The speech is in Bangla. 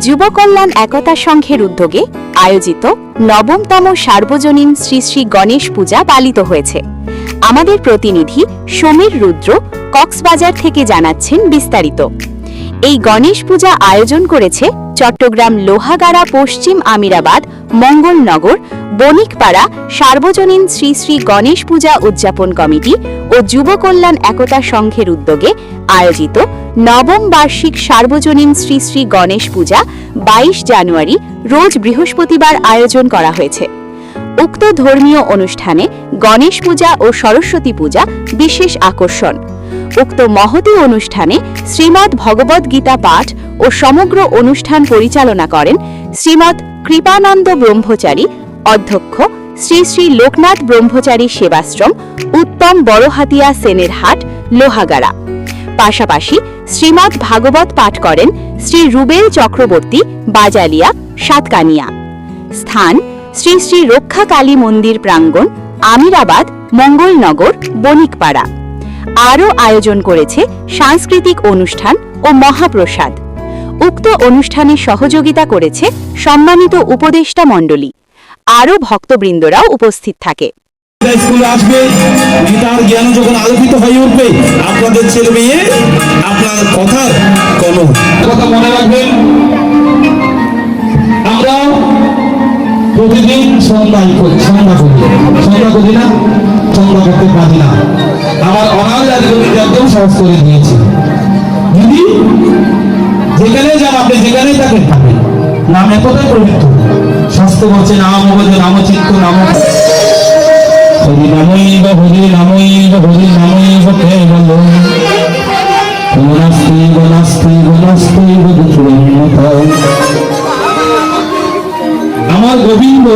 যুব কল্যাণ একতা সংঘের উদ্যোগে আয়োজিত নবমতম সার্বজনীন শ্রী শ্রী গণেশ পূজা পালিত হয়েছে। আমাদের প্রতিনিধি সমীর রুদ্র কক্সবাজার থেকে জানাচ্ছেন বিস্তারিত। এই গণেশ পূজা আয়োজন করেছে চট্টগ্রাম লোহাগাড়া পশ্চিম আমিরাবাদ মঙ্গলনগর বণিকপাড়া সার্বজনীন শ্রী শ্রী গণেশ পূজা উদযাপন কমিটি ও যুব কল্যাণ একতা সংঘের উদ্যোগে আয়োজিত নবম বার্ষিক সার্বজনীন শ্রী শ্রী গণেশ পূজা 22 জানুয়ারি রোজ বৃহস্পতিবার আয়োজন করা হয়েছে। উক্ত ধর্মীয় অনুষ্ঠানে গণেশ পূজা ও সরস্বতী পূজা বিশেষ আকর্ষণ। উক্ত মহতী অনুষ্ঠানে শ্রীমদ্ ভগবদ গীতা পাঠ ও সমগ্র অনুষ্ঠান পরিচালনা করেন শ্রীমদ্ কৃপানন্দ ব্রহ্মচারী, অধ্যক্ষ শ্রী শ্রী লোকনাথ ব্রহ্মচারী সেবাশ্রম, উত্তম বড়হাতিয়া সেনের হাট, লোহাগাড়া। পাশাপাশি শ্রীমদ্ ভাগবত পাঠ করেন শ্রী রুবেল চক্রবর্তী, বাজালিয়া, সাতকানিয়া। স্থান শ্রী শ্রী রক্ষা কালী মন্দির প্রাঙ্গণ, আমিরাবাদ মঙ্গলনগর বণিকপাড়া। আরও আয়োজন করেছে সাংস্কৃতিক অনুষ্ঠান ও মহাপ্রসাদ। উক্ত অনুষ্ঠানে সহযোগিতা করেছে সম্মানিত উপদেষ্টা মণ্ডলী। আরও ভক্তবৃন্দরাও উপস্থিত থাকে। স্কুলে আসবে, গীতার জ্ঞান যখন আলোকিত হয়ে উঠবে, আপনাদের ছেলে মেয়ে আপনার কথার কোনো কথা মনে রাখবেন। আমরা প্রতিদিন সন্ধ্যা করি না, সন্ধ্যা করতে পারি না। আমার অনার একদম সহজ করে দিয়েছি। যদি যেখানে যান, আপনি যেখানেই থাকেন নাম এতটাই পবিত্র। শাস্ত্র বলছে নাম বলছে নামচিত্ত নাম হরি নামৈব হরি নামৈব হরি নামৈব কেবল নাস্তি নাস্তি নাস্তি আমার গোবিন্দ